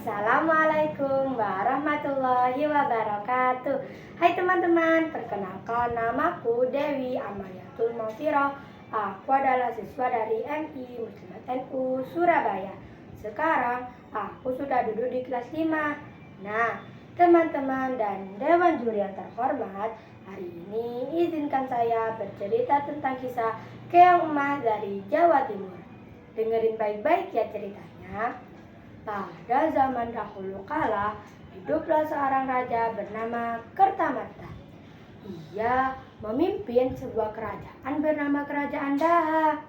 Assalamualaikum warahmatullahi wabarakatuh. Hai teman-teman, perkenalkan namaku Dewi Amaliatul Mafiroh. Aku adalah siswa dari MI Muslimat NU Surabaya. Sekarang aku sudah duduk di kelas 5. Nah, teman-teman dan Dewan Juri yang terhormat, hari ini izinkan saya bercerita tentang kisah Keong Emas dari Jawa Timur. Dengerin baik-baik ya ceritanya. Pada zaman dahulu kala, hiduplah seorang raja bernama Kertamata. Ia memimpin sebuah kerajaan bernama Kerajaan Daha.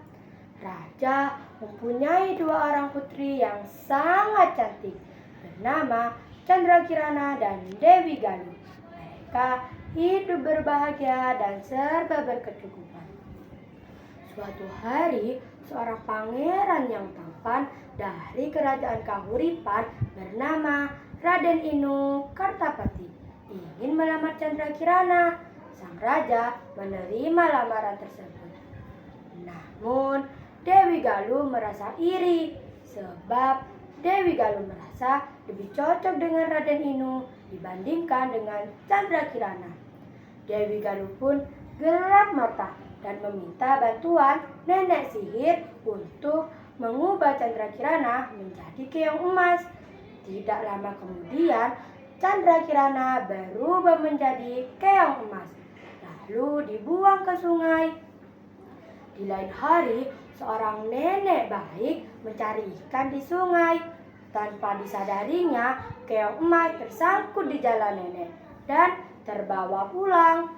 Raja mempunyai dua orang putri yang sangat cantik, bernama Candrakirana dan Dewi Galuh. Mereka hidup berbahagia dan serba berkecukupan. Suatu hari, seorang pangeran yang tampan dari kerajaan Kahuripan bernama Raden Inu Kartapati ingin melamar Candrakirana. Sang raja menerima lamaran tersebut. Namun, Dewi Galuh merasa iri sebab Dewi Galuh merasa lebih cocok dengan Raden Inu dibandingkan dengan Candrakirana. Dewi Galuh pun gelap mata dan meminta bantuan nenek sihir untuk mengubah Candrakirana menjadi keong emas. Tidak lama kemudian, Candrakirana berubah menjadi keong emas, lalu dibuang ke sungai. Di lain hari, seorang nenek baik mencari ikan di sungai. Tanpa disadarinya, keong emas tersangkut di jala nenek dan terbawa pulang.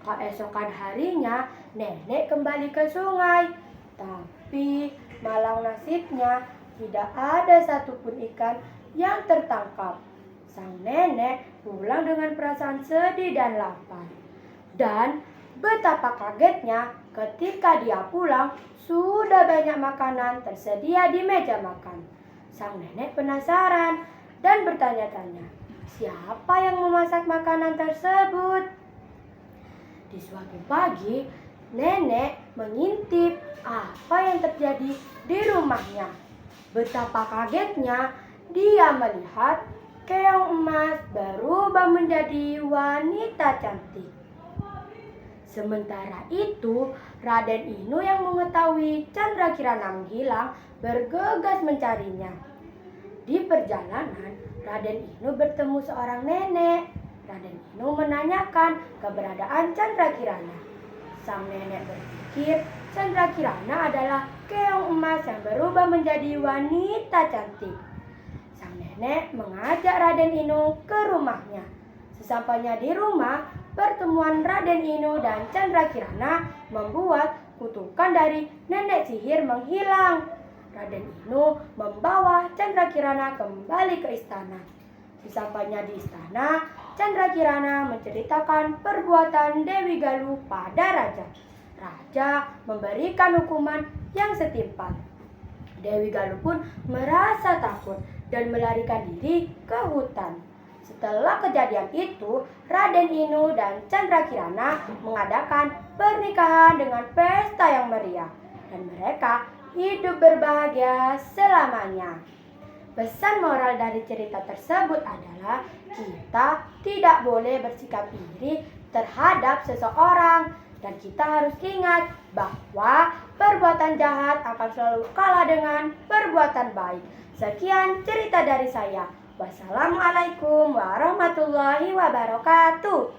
Keesokan harinya, nenek kembali ke sungai. Tapi malang nasibnya, tidak ada satupun ikan yang tertangkap. Sang nenek pulang dengan perasaan sedih dan lapar. Dan betapa kagetnya ketika dia pulang, sudah banyak makanan tersedia di meja makan. Sang nenek penasaran dan bertanya-tanya, siapa yang memasak makanan tersebut? Di suatu pagi, nenek mengintip apa yang terjadi di rumahnya. Betapa kagetnya dia melihat keong emas berubah menjadi wanita cantik. Sementara itu, Raden Inu yang mengetahui Candrakirana menghilang bergegas mencarinya. Di perjalanan, Raden Inu bertemu seorang nenek. Raden Inu menanyakan keberadaan Candrakirana. Sang nenek berpikir Candrakirana adalah keong emas yang berubah menjadi wanita cantik. Sang nenek mengajak Raden Inu ke rumahnya. Sesampainya di rumah, pertemuan Raden Inu dan Candrakirana membuat kutukan dari nenek sihir menghilang. Raden Inu membawa Candrakirana kembali ke istana. Sesampainya di istana, Candrakirana menceritakan perbuatan Dewi Galuh pada raja. Raja memberikan hukuman yang setimpal. Dewi Galuh pun merasa takut dan melarikan diri ke hutan. Setelah kejadian itu, Raden Inu dan Candrakirana mengadakan pernikahan dengan pesta yang meriah. Dan mereka hidup berbahagia selamanya. Pesan moral dari cerita tersebut adalah kita tidak boleh bersikap iri terhadap seseorang. Dan kita harus ingat bahwa perbuatan jahat akan selalu kalah dengan perbuatan baik. Sekian cerita dari saya. Wassalamualaikum warahmatullahi wabarakatuh.